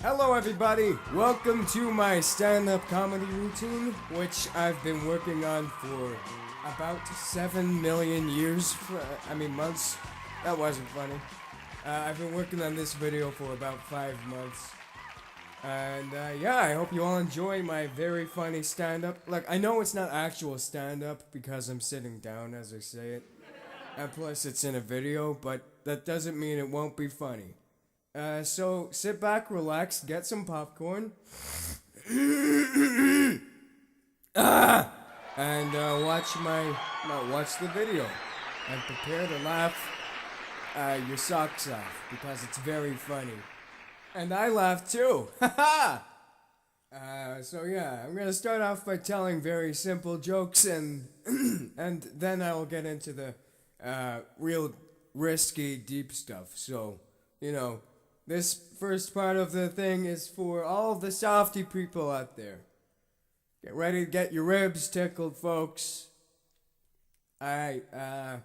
Hello everybody, welcome to my stand-up comedy routine, which I've been working on for about 7 million months. That wasn't funny. I've been working on this video for about 5 months. And I hope you all enjoy my very funny stand-up. Like, I know it's not actual stand-up because I'm sitting down as I say it. And plus it's in a video, but that doesn't mean it won't be funny. So sit back, relax, get some popcorn, and watch the video, and prepare to laugh your socks off because it's very funny, and I laugh too. Haha. I'm gonna start off by telling very simple jokes, and and then I will get into the real risky deep stuff. So this first part of the thing is for all the softy people out there. Get ready to get your ribs tickled, folks. Alright, terrible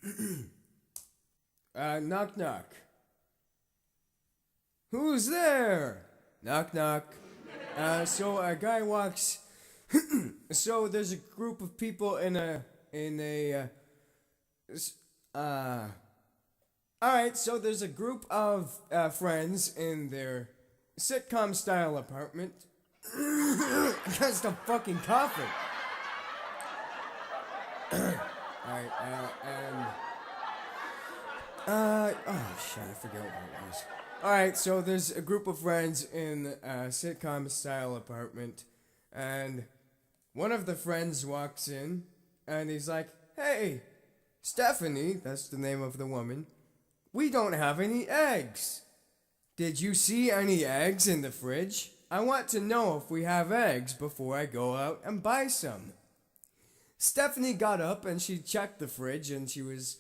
jokes. Knock knock. Who's there? Knock knock. So a guy walks. So there's a group of people Alright, so there's a group of friends in their sitcom style apartment. I gotta stop fucking coughing. Alright, I forget what it was. Alright, so there's a group of friends in a sitcom style apartment, and one of the friends walks in, and he's like, "Hey, Stephanie," that's the name of the woman, "we don't have any eggs. Did you see any eggs in the fridge? I want to know if we have eggs before I go out and buy some." Stephanie got up and she checked the fridge, and she was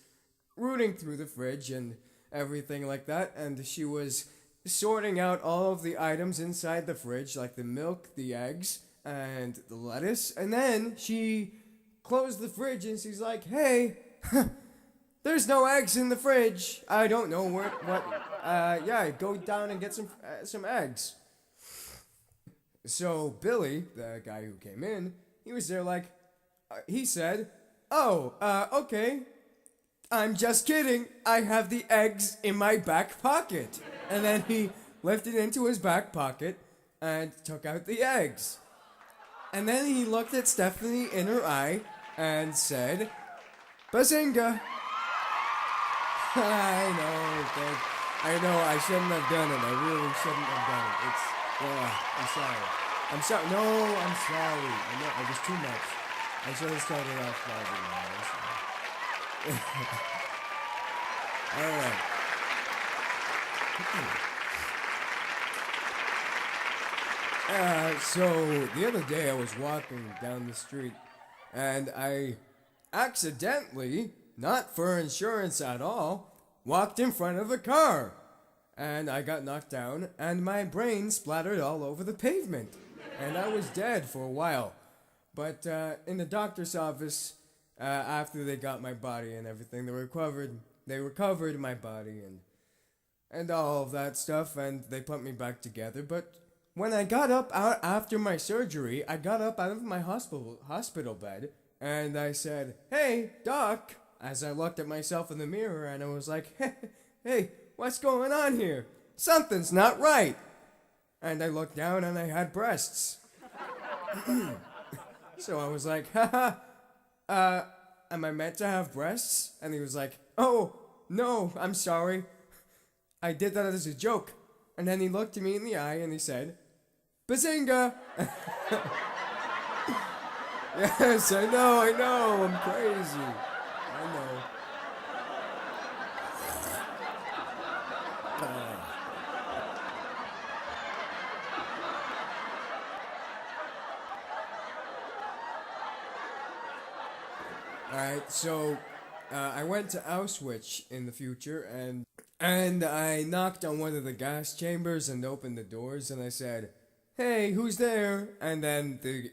rooting through the fridge and everything like that, and she was sorting out all of the items inside the fridge, like the milk, the eggs, and the lettuce, and then she closed the fridge and she's like, "Hey, there's no eggs in the fridge. I don't know go down and get some eggs." So Billy, the guy who came in, he was there like, he said, "Oh, okay. I'm just kidding. I have the eggs in my back pocket." And then he lifted into his back pocket and took out the eggs. And then he looked at Stephanie in her eye and said, "Bazinga." I know, I shouldn't have done it. I really shouldn't have done it. I'm sorry. I'm sorry. No, I'm sorry. I know, it was too much. I should have started off by Alright. So the other day I was walking down the street and I accidentally, not for insurance at all, walked in front of a car. And I got knocked down and my brain splattered all over the pavement. And I was dead for a while. But in the doctor's office, after they got my body and everything, they recovered my body and all of that stuff, and they put me back together. But when I got up out after my surgery, I got up out of my hospital bed, and I said, "Hey, doc," as I looked at myself in the mirror, and I was like, hey, what's going on here? Something's not right. And I looked down and I had breasts. So I was like, am I meant to have breasts? And he was like, "Oh, no, I'm sorry. I did that as a joke." And then he looked at me in the eye and he said, "Bazinga!" Yes, I know, I'm crazy. I know. Alright, so I went to Auschwitz in the future, and I knocked on one of the gas chambers and opened the doors, and I said, "Hey, who's there?" And then the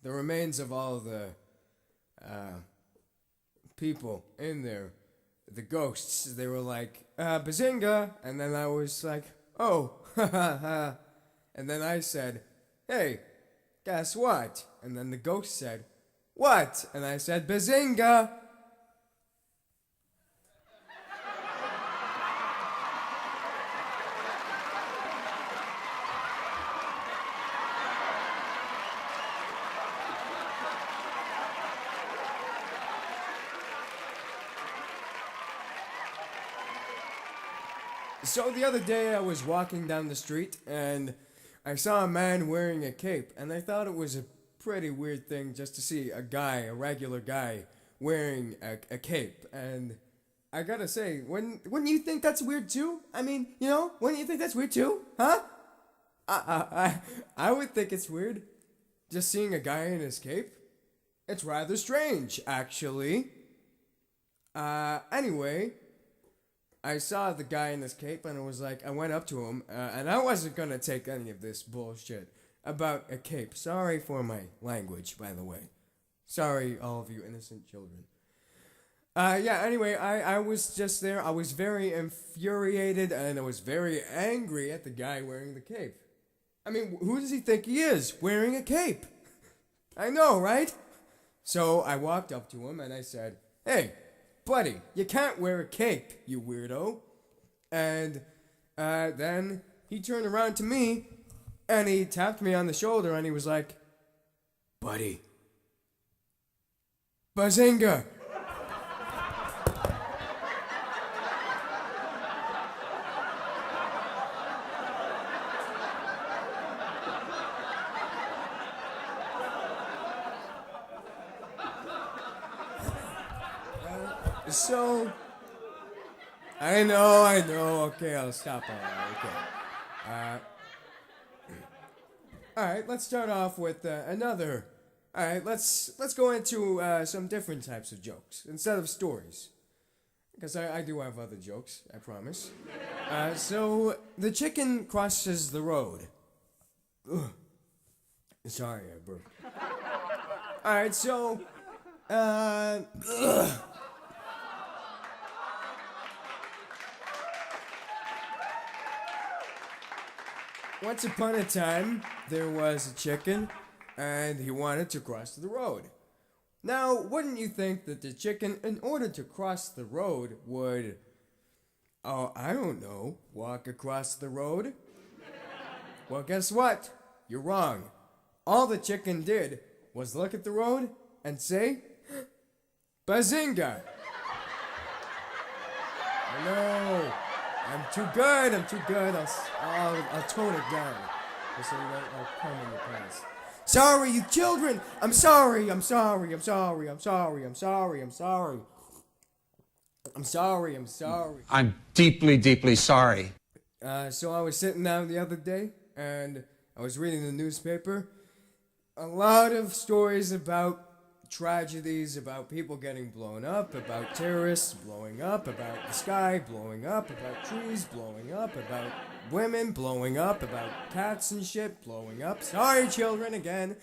remains of all the people in there the ghosts, they were like, Bazinga! And then I was like, oh, ha ha ha. And then I said, hey, guess what? And then the ghost said, what? And I said, Bazinga! So the other day I was walking down the street and I saw a man wearing a cape, and I thought it was a pretty weird thing just to see a guy, a regular guy, wearing a cape. And I gotta say, wouldn't you think that's weird too? I mean, wouldn't you think that's weird too? Huh? I would think it's weird. Just seeing a guy in his cape. It's rather strange, actually. Anyway, I saw the guy in his cape and I went up to him, and I wasn't gonna take any of this bullshit about a cape. Sorry for my language, by the way. Sorry, all of you innocent children. Anyway, I was just there. I was very infuriated and I was very angry at the guy wearing the cape. I mean, who does he think he is, wearing a cape? I know, right? So I walked up to him and I said, hey, buddy, you can't wear a cape, you weirdo. And then he turned around to me and he tapped me on the shoulder and he was like, buddy, Bazinga! So, I know, okay, I'll stop all that, okay. Alright, let's start off with another. Alright, let's go into some different types of jokes, instead of stories. Because I do have other jokes, I promise. So, the chicken crosses the road. Ugh. Sorry, I burped. Alright, so, ugh. Once upon a time, there was a chicken, and he wanted to cross the road. Now, wouldn't you think that the chicken, in order to cross the road, would, I don't know, walk across the road? Well, guess what? You're wrong. All the chicken did was look at the road and say, Bazinga! I know. I'm too good. I'll tone it down. So I'll come in the past. Sorry, you children! I'm sorry. I'm sorry. I'm deeply, deeply sorry. So I was sitting down the other day, and I was reading the newspaper. A lot of stories about tragedies, about people getting blown up, about terrorists blowing up, about the sky blowing up, about trees blowing up, about women blowing up, about cats and shit blowing up. Sorry, children, again.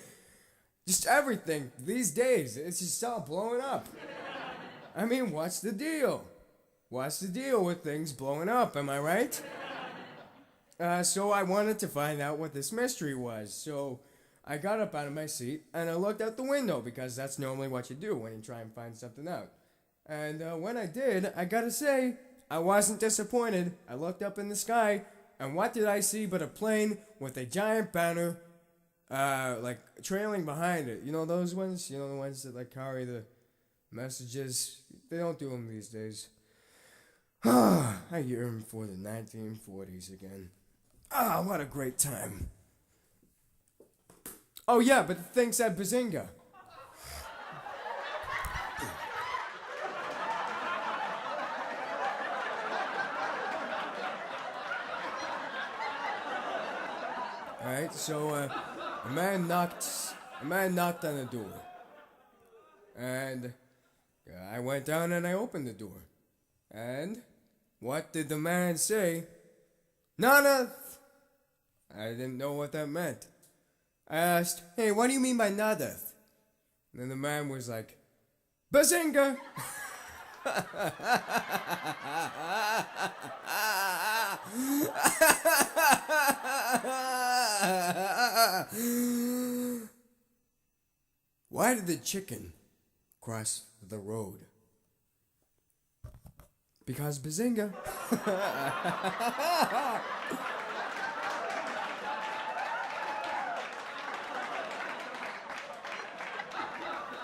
Just everything these days, it's just all blowing up. I mean, what's the deal? What's the deal with things blowing up, am I right? So I wanted to find out what this mystery was, so I got up out of my seat and I looked out the window because that's normally what you do when you try and find something out. And when I did, I gotta say, I wasn't disappointed. I looked up in the sky and what did I see but a plane with a giant banner, like trailing behind it. You know those ones? You know the ones that like carry the messages? They don't do them these days. I yearn for the 1940s again. What a great time. Oh yeah, but the thing said Bazinga. Alright, so a man knocked on the door. And I went down and I opened the door. And what did the man say? Nana! I didn't know what that meant. I asked, hey, what do you mean by nada? And then the man was like, Bazinga! Why did the chicken cross the road? Because Bazinga.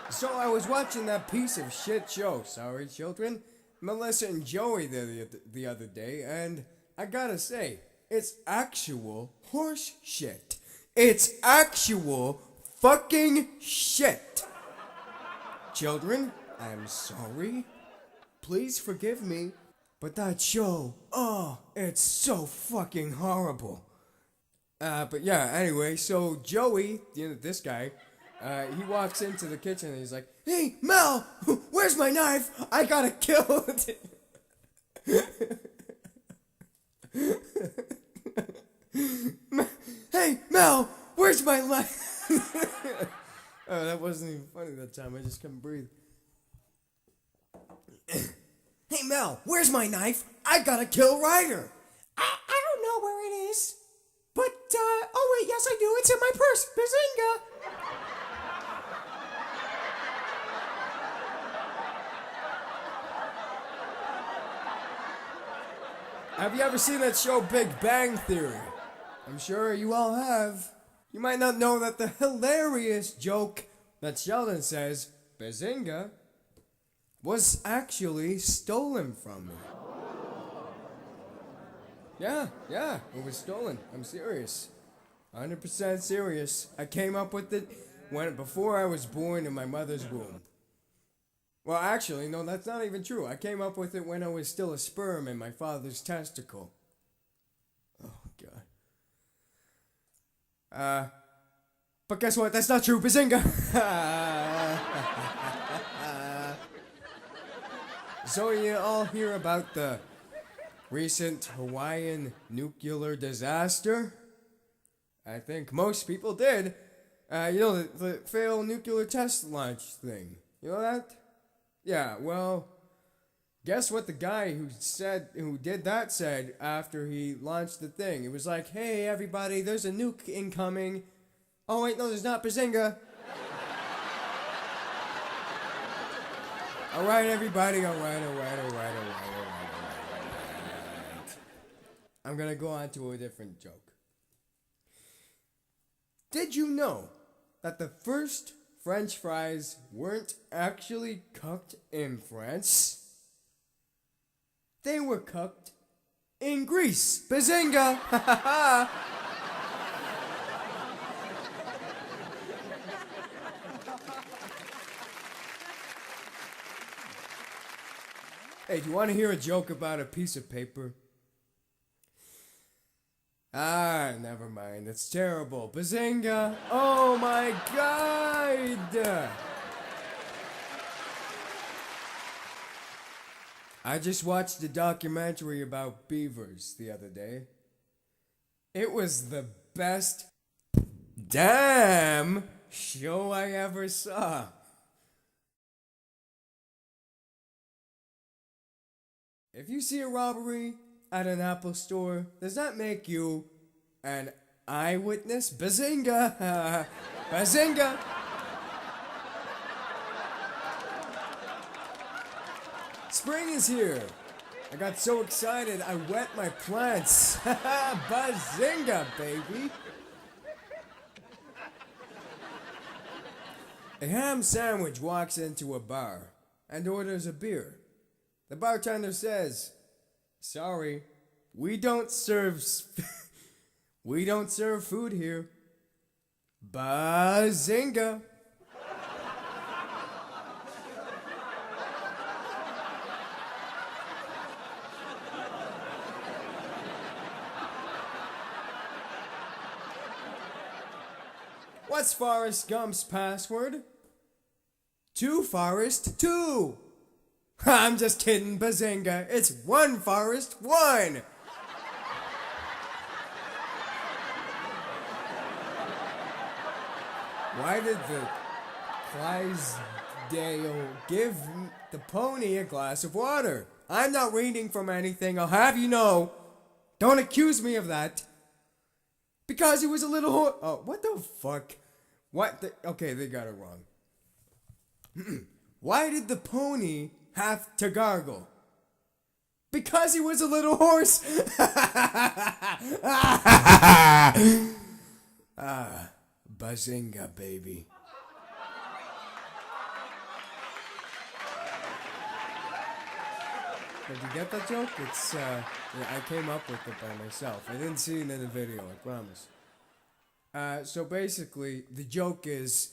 So I was watching that piece of shit show, sorry children, Melissa and Joey the other day, and I gotta say, it's actual horse shit. It's actual fucking shit. Children, I'm sorry. Please forgive me. But that show, oh, it's so fucking horrible. But yeah, anyway, so Joey, this guy, he walks into the kitchen and he's like, "Hey, Mel, where's my knife? I gotta kill it." "Hey, Mel, where's my knife?" Oh, that wasn't even funny that time. I just couldn't breathe. "Hey, Mel, where's my knife? I gotta kill Ryder." I don't know where it is. But, oh wait, yes I do. It's in my purse. Bazinga. Have you ever seen that show Big Bang Theory? I'm sure you all have. You might not know that the hilarious joke that Sheldon says, "Bazinga," was actually stolen from me. Yeah, it was stolen. I'm serious. 100% serious. I came up with it before I was born in my mother's womb. Well, actually, no, that's not even true. I came up with it when I was still a sperm in my father's testicle. Oh, God. But guess what? That's not true. Bazinga! So you all hear about the recent Hawaiian nuclear disaster? I think most people did. The failed nuclear test launch thing. You know that? Yeah, well, guess what the guy who did that said after he launched the thing? It was like, "Hey everybody, there's a nuke incoming." "Oh wait, no, there's not. Bazinga." Alright everybody, alright. I'm gonna go on to a different joke. Did you know that the first French fries weren't actually cooked in France? They were cooked in Greece. Bazinga! Hey, do you want to hear a joke about a piece of paper? Never mind. It's terrible. Bazinga! Oh my God! I just watched a documentary about beavers the other day. It was the best damn show I ever saw. If you see a robbery at an Apple store, does that make you an eyewitness? Bazinga! Bazinga! Spring is here. I got so excited I wet my plants. Bazinga, baby! A ham sandwich walks into a bar and orders a beer. The bartender says, "Sorry, we don't serve food here." Bazinga! What's Forrest Gump's password? 2 Forrest 2. I'm just kidding, Bazinga. It's 1 Forrest 1. Why did the They'll give the pony a glass of water. I'm not reading from anything, I'll have you know. Don't accuse me of that. Because he was a little Oh, what the fuck? Okay, they got it wrong. Why did the pony have to gargle? Because he was a little horse. Bazinga, baby. Did you get that joke? It's, yeah, I came up with it by myself. I didn't see it in the video, I promise. So basically, the joke is,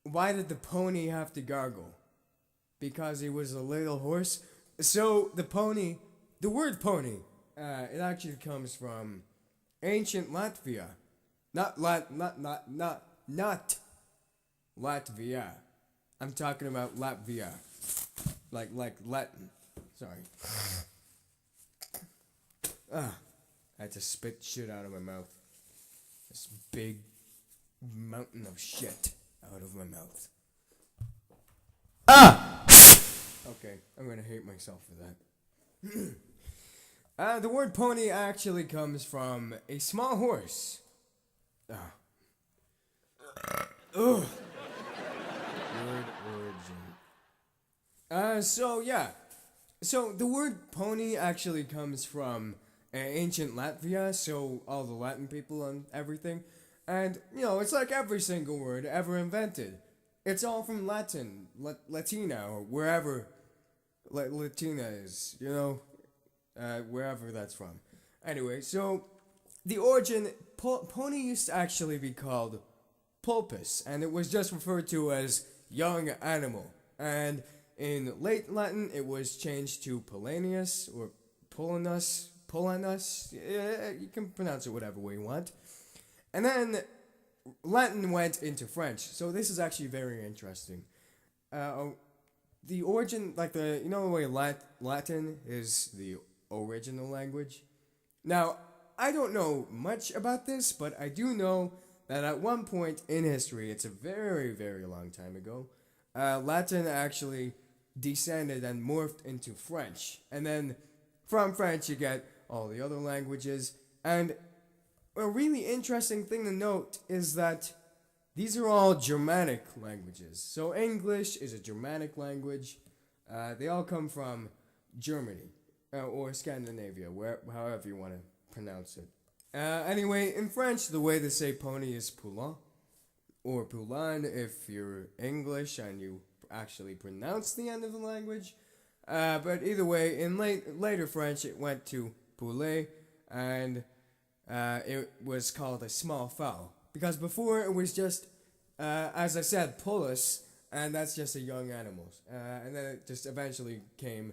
why did the pony have to gargle? Because he was a little horse? So, the word pony, it actually comes from ancient Latvia. Not Latvia. I'm talking about Latvia. Like Latin. Sorry. I had to spit shit out of my mouth. This big mountain of shit out of my mouth. Okay, I'm gonna hate myself for that. The word pony actually comes from a small horse. Word origin. So the word pony actually comes from ancient Latvia, so all the Latin people and everything. And, it's like every single word ever invented. It's all from Latin, Latina, or wherever Latina is, wherever that's from. Anyway, so the origin, pony used to actually be called pulpus, and it was just referred to as young animal. And in late Latin, it was changed to Polanius, or Polanus, you can pronounce it whatever way you want. And then Latin went into French, so this is actually very interesting. The origin, the way Latin is the original language? Now, I don't know much about this, but I do know that at one point in history, it's a very, very long time ago, Latin actually descended and morphed into French. And then from French, you get all the other languages. And a really interesting thing to note is that these are all Germanic languages. So English is a Germanic language. They all come from Germany, or Scandinavia, however you want to pronounce it. Anyway, in French, the way they say pony is poulain, or poulain if you're English and you actually pronounce the end of the language. But either way, in later French, it went to poulet, and it was called a small fowl. Because before, it was just, as I said, poulus, and that's just a young animal. And then it just eventually came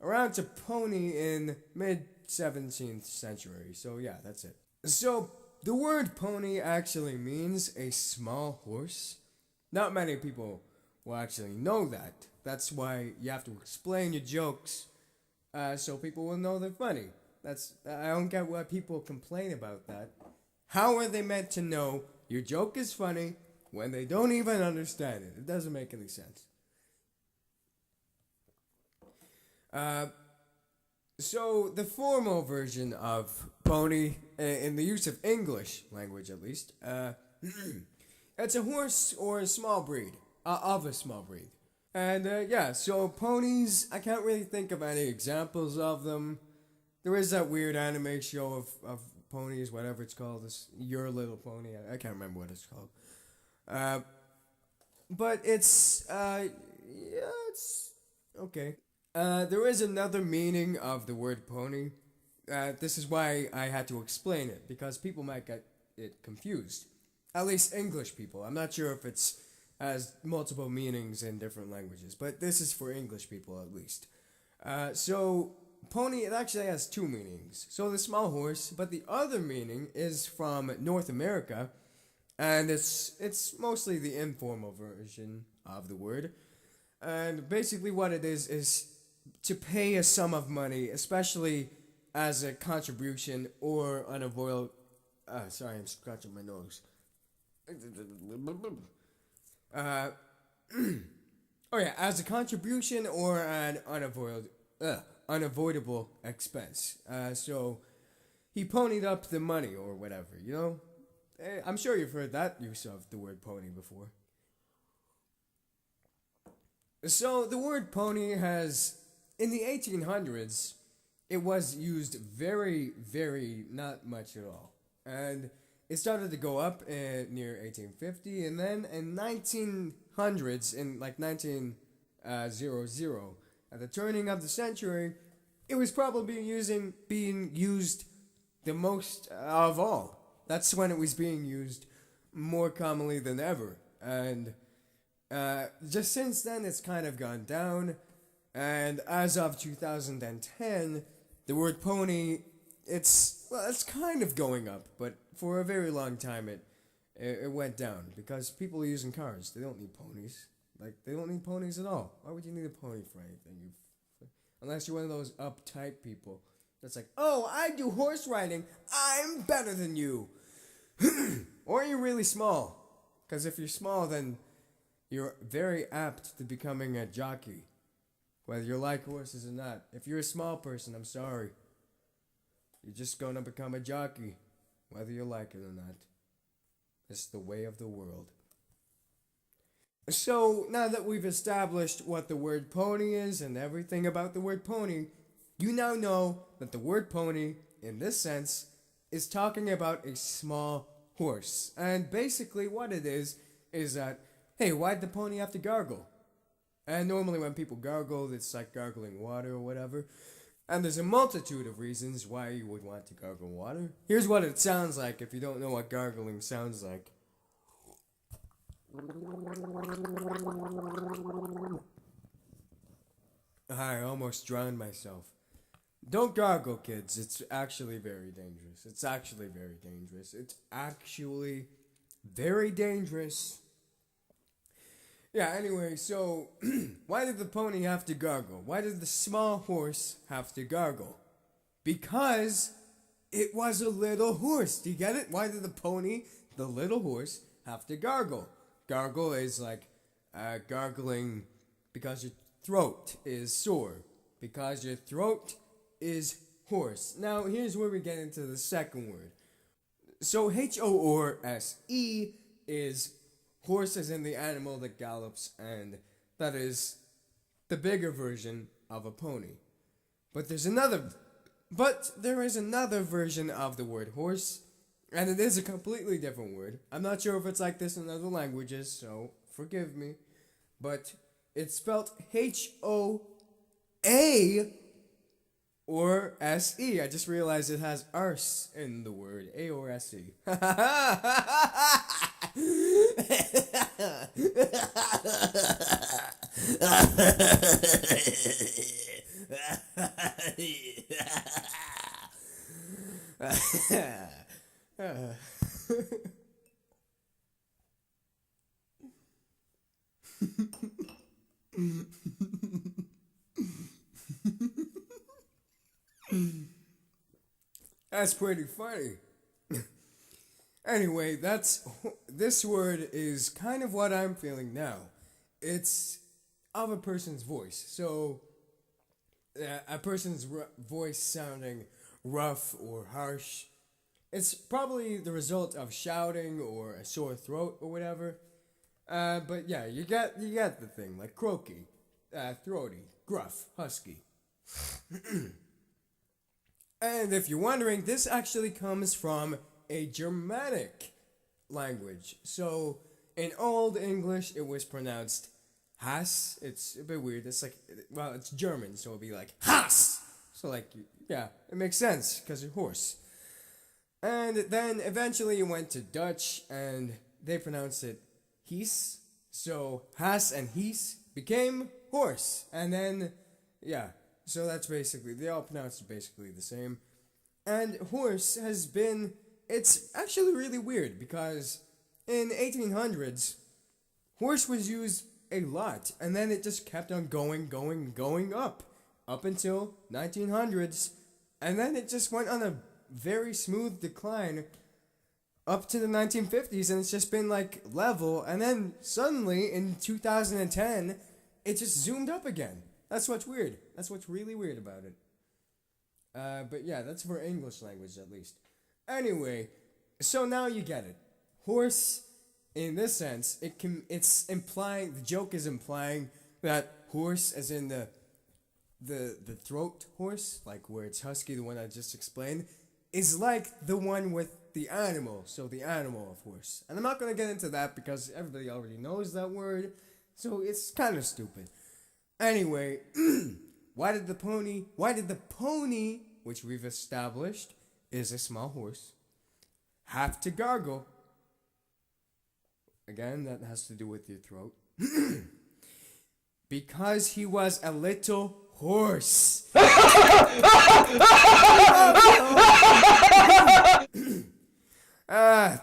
around to pony in mid-17th century. So yeah, that's it. So, the word pony actually means a small horse. Not many people will actually know that. That's why you have to explain your jokes so people will know they're funny. I don't get why people complain about that. How are they meant to know your joke is funny when they don't even understand it? It doesn't make any sense. So the formal version of pony, in the use of English language at least, it's a horse or a small breed, of a small breed. And so ponies, I can't really think of any examples of them. There is that weird anime show of ponies, whatever it's called, this Your Little Pony, I can't remember what it's called. But it's okay. There is another meaning of the word pony. This is why I had to explain it, because people might get it confused. At least English people. I'm not sure if it's has multiple meanings in different languages, but this is for English people at least. So, pony, it actually has two meanings. So, the small horse, but the other meaning is from North America, and it's mostly the informal version of the word. And basically what it is to pay a sum of money, especially as a contribution or on a royal... sorry, I'm scratching my nose. Oh yeah, as a contribution or an unavoidable expense. So he ponied up the money or whatever, you know? I'm sure you've heard that use of the word pony before. So the word pony has, in the 1800s, it was used very, very not much at all. And it started to go up near 1850, and then in 1900s, in like 1900, at the turning of the century, it was probably being used the most of all. That's when it was being used more commonly than ever. And just since then, it's kind of gone down. And as of 2010, the word pony, it's kind of going up, but for a very long time it went down because people are using cars. They don't need ponies. Like, they don't need ponies at all. Why would you need a pony for anything? Unless you're one of those uptight people that's like, oh, I do horse riding. I'm better than you. Or you're really small. Because if you're small, then you're very apt to becoming a jockey. Whether you like horses or not. If you're a small person, I'm sorry. You're just gonna become a jockey. Whether you like it or not. It's the way of the world. So, now that we've established what the word pony is and everything about the word pony, you now know that the word pony, in this sense, is talking about a small horse. And basically what it is that, hey, why'd the pony have to gargle? And normally when people gargle, it's like gargling water or whatever. And there's a multitude of reasons why you would want to gargle water. Here's what it sounds like if you don't know what gargling sounds like. I almost drowned myself. Don't gargle, kids. It's actually very dangerous. It's actually very dangerous. Yeah, anyway, so why did the pony have to gargle? Why did the small horse have to gargle? Because it was a little horse. Do you get it? Why did the pony, the little horse, have to gargle? Gargle is like gargling because your throat is sore. Because your throat is hoarse. Now, here's where we get into the second word. So, H-O-R-S-E is horse as in the animal that gallops, and that is the bigger version of a pony. But there is another version of the word horse, and it is a completely different word. I'm not sure if it's like this in other languages, so forgive me. But it's spelled H-O-A or S-E. I just realized it has arse in the word. A or S-E. That's pretty funny. Anyway, this word is kind of what I'm feeling now. It's of a person's voice. So, a person's voice sounding rough or harsh. It's probably the result of shouting or a sore throat or whatever. But yeah, you get the thing, like croaky, throaty, gruff, husky. And if you're wondering, this actually comes from a Germanic language. So, in Old English, it was pronounced Hass. It's a bit weird. It's like, well, it's German, so it'll be like Hass. So, like, yeah, it makes sense, because you're horse. And then eventually it went to Dutch, and they pronounced it Hies. So, Hass and Hies became horse. And then, yeah, so that's basically, they all pronounce it basically the same. And horse has been, it's actually really weird, because in 1800s, horse was used a lot, and then it just kept on going up until 1900s, and then it just went on a very smooth decline up to the 1950s, and it's just been like level, and then suddenly in 2010, it just zoomed up again. That's what's weird. That's what's really weird about it. But yeah, that's for English language at least. Anyway, so now you get it. Horse, in this sense, it's implying, the joke is implying that horse, as in the throat horse, like where it's husky, the one I just explained, is like the one with the animal, so the animal of horse. And I'm not going to get into that because everybody already knows that word, so it's kind of stupid. Anyway, why did the pony, which we've established is a small horse, have to gargle? Again, that has to do with your throat. Because he was a little horse.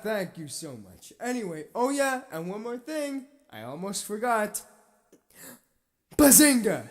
Thank you so much. Anyway, oh yeah, and one more thing. I almost forgot. Bazinga!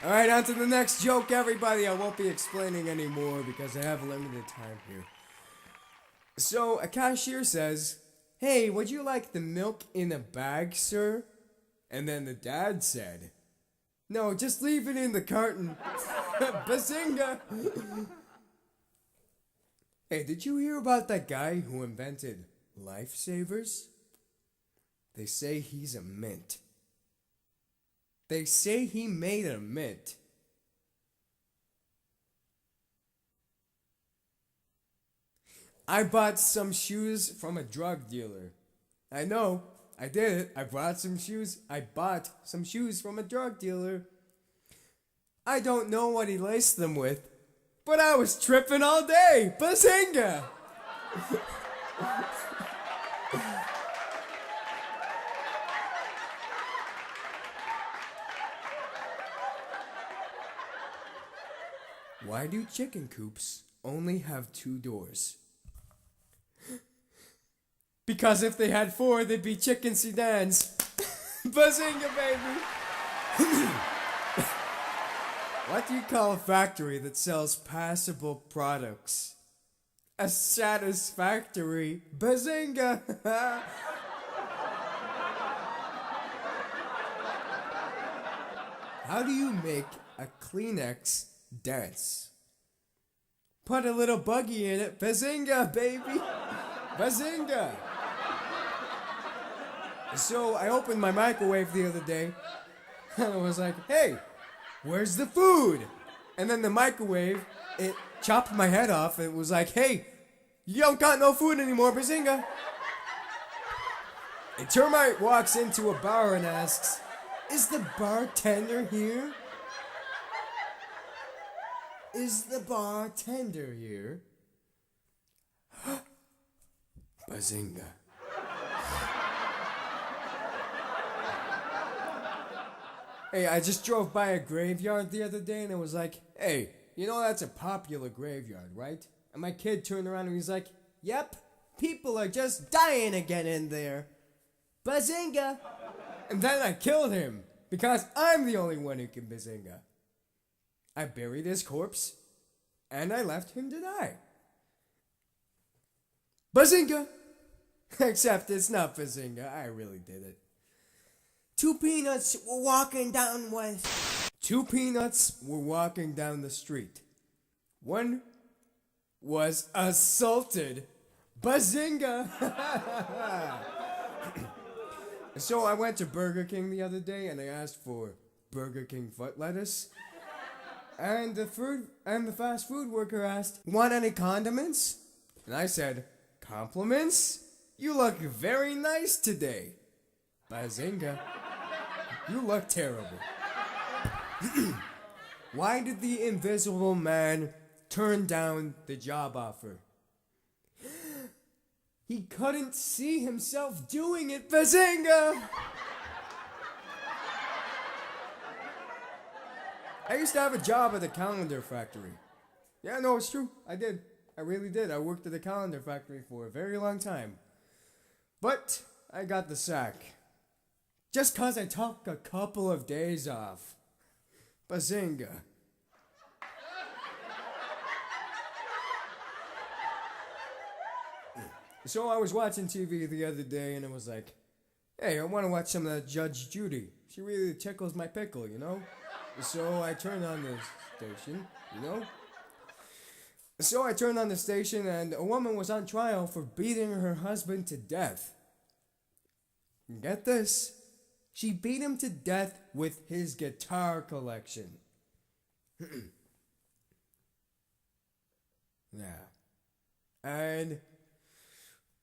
Alright, on to the next joke, everybody. I won't be explaining anymore because I have limited time here. So, a cashier says, "Hey, would you like the milk in a bag, sir?" And then the dad said, "No, just leave it in the carton." Bazinga! Hey, did you hear about that guy who invented lifesavers? They say he's a mint. They say he made a mint. I bought some shoes from a drug dealer. I know, I did it. I bought some shoes from a drug dealer. I don't know what he laced them with, but I was tripping all day. Bazinga! Why do chicken coops only have 2 doors? Because if they had 4, they'd be chicken sedans. Bazinga, baby! What do you call a factory that sells passable products? A satisfactory. Bazinga! How do you make a Kleenex dance? Put a little buggy in it. Bazinga, baby! Bazinga! So I opened my microwave the other day and I was like, "Hey, where's the food?" And then the microwave, it chopped my head off and it was like, "Hey, you don't got no food anymore, Bazinga." A termite walks into a bar and asks, "Is the bartender here? Is the bartender here?" Bazinga. Hey, I just drove by a graveyard the other day and it was like, "Hey, you know that's a popular graveyard, right?" And my kid turned around and he's like, "Yep, people are just dying again in there. Bazinga!" And then I killed him because I'm the only one who can bazinga. I buried his corpse and I left him to die. Bazinga! Except it's not bazinga, I really did it. Two peanuts were walking down the street. One was assaulted. Bazinga! So I went to Burger King the other day and I asked for Burger King foot lettuce. And the fast food worker asked, "Want any condiments?" And I said, "Compliments? You look very nice today." Bazinga. You look terrible. Why did the invisible man turn down the job offer? He couldn't see himself doing it. Bazinga! I used to have a job at a calendar factory. Yeah, no, it's true. I did. I really did. I worked at a calendar factory for a very long time. But I got the sack. Just 'cause I took a couple of days off. Bazinga. So I was watching TV the other day and it was like, hey, I want to watch some of that Judge Judy. She really tickles my pickle, you know? So I turned on the station, you know? So I turned on the station and a woman was on trial for beating her husband to death. Get this. She beat him to death with his guitar collection. Yeah. And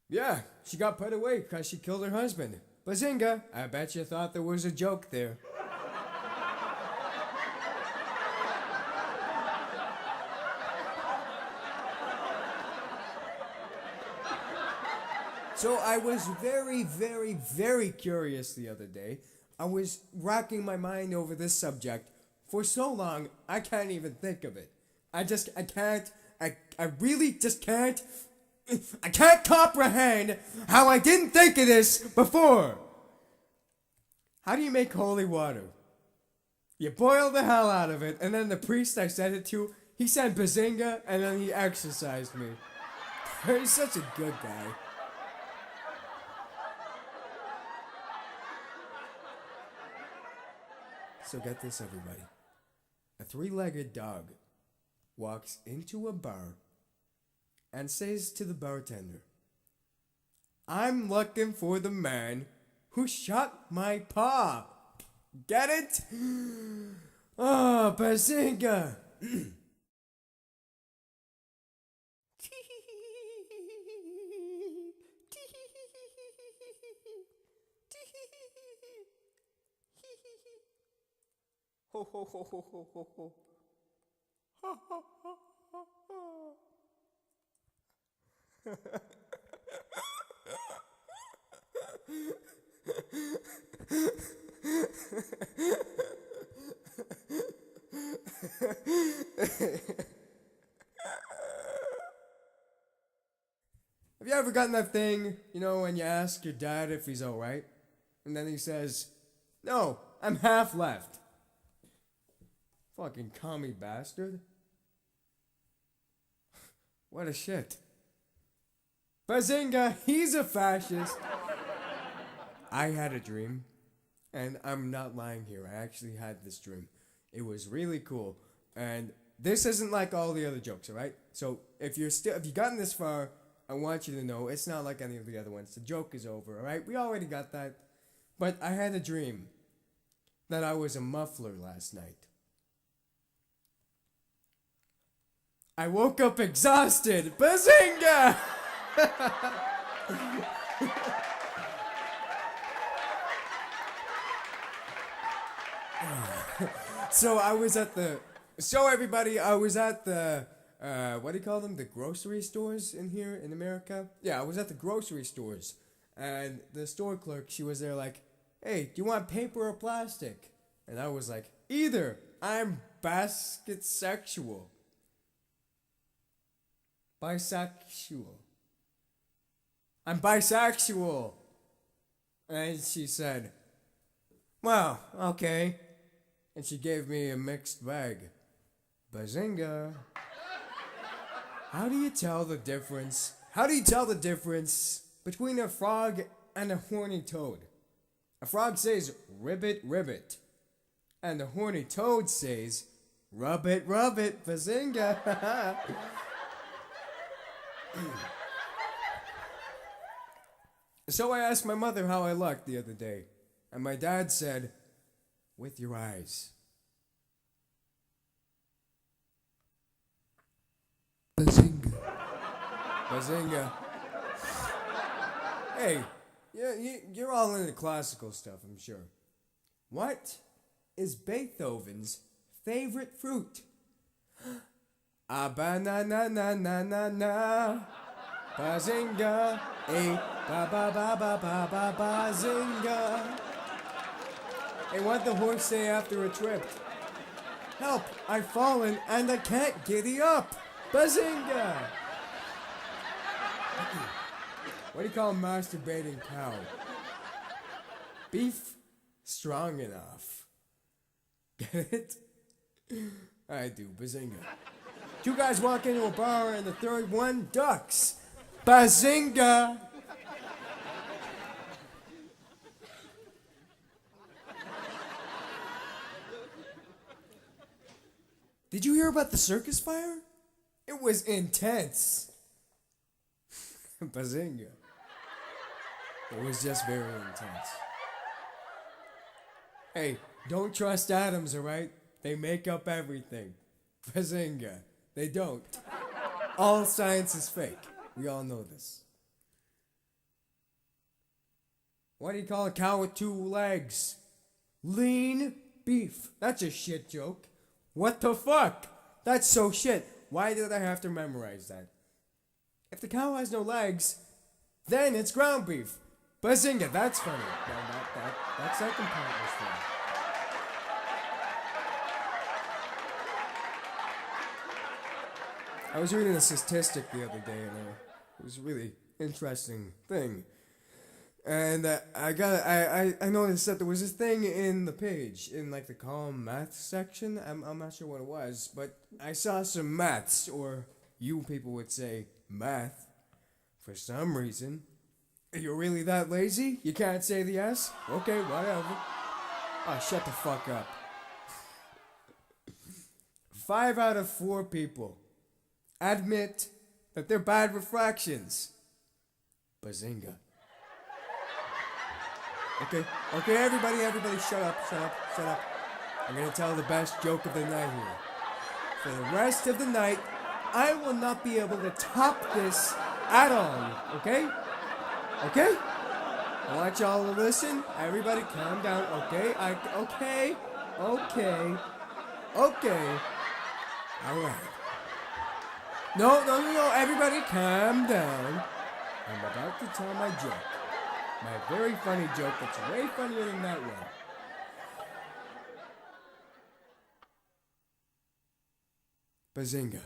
yeah, she got put away because she killed her husband. Bazinga, I bet you thought there was a joke there. So I was very, very, very curious the other day. I was racking my mind over this subject for so long, I can't even think of it. I really just can't. I can't comprehend how I didn't think of this before. How do you make holy water? You boil the hell out of it, and then the priest I said it to, he said bazinga, and then he exorcised me. He's such a good guy. So get this, everybody. A three-legged dog walks into a bar and says to the bartender, I'm looking for the man who shot my pa. Get it? Oh, bazinga. Ho ho ho ho ho ho ho. Ha ha ha ha ha. Have you ever gotten that thing, you know, when you ask your dad if he's alright? And then he says, no, I'm half left. Fucking commie bastard. What a shit. Bazinga, he's a fascist. I had a dream, and I'm not lying here. I actually had this dream. It was really cool, and this isn't like all the other jokes, alright? So if you've gotten this far, I want you to know it's not like any of the other ones. The joke is over, alright? We already got that. But I had a dream that I was a muffler last night. I woke up exhausted. Bazinga! So I was at the what do you call them? The grocery stores in here in America? Yeah, I was at the grocery stores. And the store clerk, she was there like, hey, do you want paper or plastic? And I was like, either. I'm basket sexual. Bisexual. I'm bisexual. And she said, well, okay. And she gave me a mixed bag. Bazinga. How do you tell the difference? How do you tell the difference between a frog and a horny toad? A frog says, ribbit, ribbit. And the horny toad says, rub it, bazinga. So I asked my mother how I looked the other day. And my dad said, with your eyes. Bazinga. Bazinga. Hey, you're all into classical stuff, I'm sure. What is Beethoven's favorite fruit? A banana, na na na na. Bazinga, eh, ba ba ba ba ba ba bazinga. Hey, what'd the horse say after it tripped? Help, I've fallen and I can't giddy up. Bazinga! What do you call a masturbating cow? Beef strong enough. Get it? I do, bazinga. Two guys walk into a bar and the third one ducks. Bazinga! Did you hear about the circus fire? It was intense. Bazinga. It was just very intense. Hey, don't trust atoms, alright? They make up everything. Bazinga. They don't. All science is fake. We all know this. What do you call a cow with two legs? Lean beef. That's a shit joke. What the fuck? That's so shit. Why did I have to memorize that? If the cow has no legs, then it's ground beef. Bazinga, that's funny. That second part was funny. I was reading a statistic the other day, and it was a really interesting thing. And I noticed that there was this thing in the page, in like the column math section. I'm not sure what it was, but I saw some maths, or you people would say math, for some reason. You're really that lazy? You can't say the S? Okay, whatever. Oh, shut the fuck up. 5 out of 4 people admit that they're bad with fractions. Bazinga. Okay, everybody, shut up. I'm gonna tell the best joke of the night here. For the rest of the night, I will not be able to top this at all, okay? Okay? I want y'all to listen. Everybody calm down, okay? Okay. Alright. No, everybody calm down. I'm about to tell my joke. My very funny joke that's way funnier than that one. Bazinga.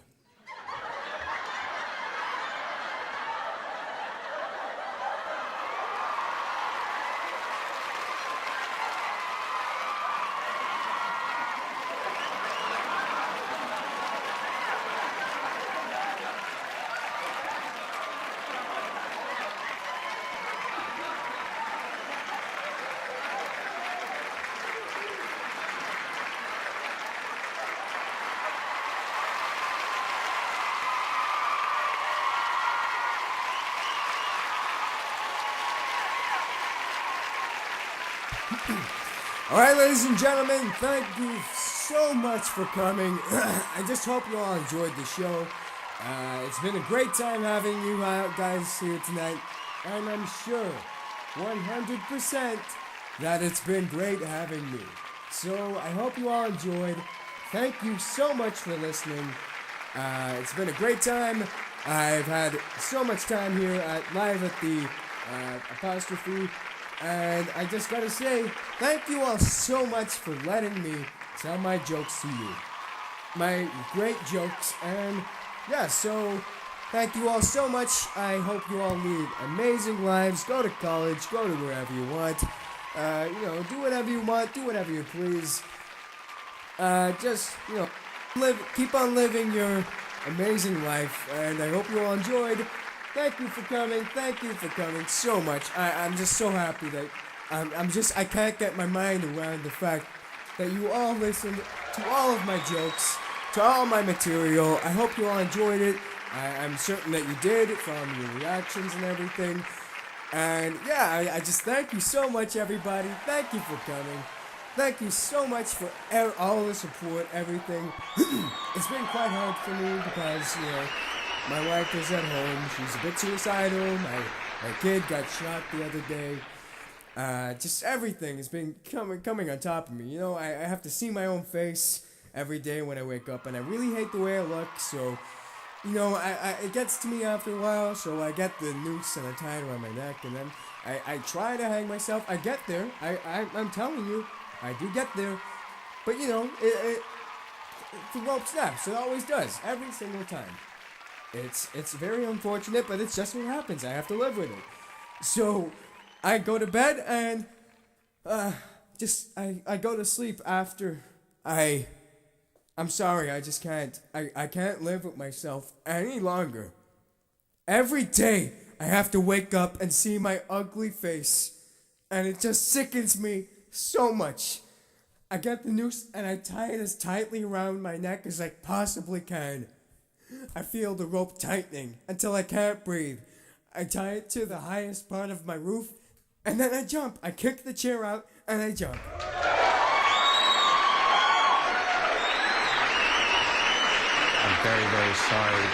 All right, ladies and gentlemen, thank you so much for coming. I just hope you all enjoyed the show. It's been a great time having you guys here tonight, and I'm sure 100% that it's been great having me. So I hope you all enjoyed. Thank you so much for listening. It's been a great time. I've had so much time here live at the Apostrophe. And I just gotta say, thank you all so much for letting me tell my jokes to you. My great jokes. And yeah, so thank you all so much. I hope you all lead amazing lives. Go to college, go to wherever you want. Do whatever you want, do whatever you please. Keep on living your amazing life. And I hope you all enjoyed. Thank you for coming so much. I'm just so happy that I can't get my mind around the fact that you all listened to all of my jokes, to all my material. I hope you all enjoyed it. I'm certain that you did from your reactions and everything. And yeah, I just thank you so much, everybody. Thank you for coming. Thank you so much for all the support, everything. It's been quite hard for me because, my wife is at home. She's a bit suicidal. My kid got shot the other day. Just everything has been coming on top of me. I have to see my own face every day when I wake up, and I really hate the way I look. So, you know, it gets to me after a while, so I get the noose and I tie it around my neck, and then I try to hang myself. I get there. I'm telling you, I do get there. But, you know, the rope snaps. It always does. Every single time. It's very unfortunate, but it's just what happens. I have to live with it. So, I go to bed and, I go to sleep after I'm sorry, I just can't. I can't live with myself any longer. Every day, I have to wake up and see my ugly face. And it just sickens me so much. I get the noose and I tie it as tightly around my neck as I possibly can. I feel the rope tightening until I can't breathe. I tie it to the highest part of my roof, and then I jump. I kick the chair out and I jump. I'm very, very sorry.